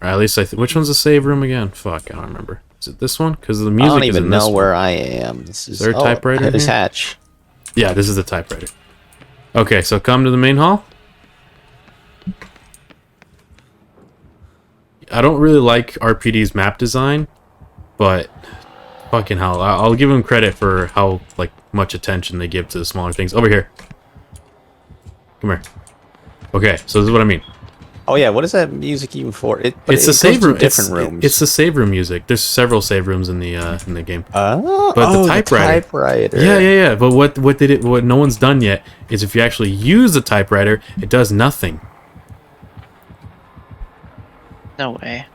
Or at least which one's the save room again? Fuck, I don't remember. Is it this one? Because the music I don't is even in know this where one. I am. This is there a typewriter There's here? Hatch. Yeah, this is the typewriter. Okay, so come to the main hall. I don't really like RPD's map design, but fucking hell, I'll give him credit for how like much attention they give to the smaller things. Over here. Come here. Okay, so this is what I mean. Oh yeah, what is that music even for? It's the save room. Different rooms. It's the save room music. There's several save rooms in the game. Oh, But the typewriter. typewriter. Yeah. But what no one's done yet is if you actually use the typewriter, it does nothing. No way.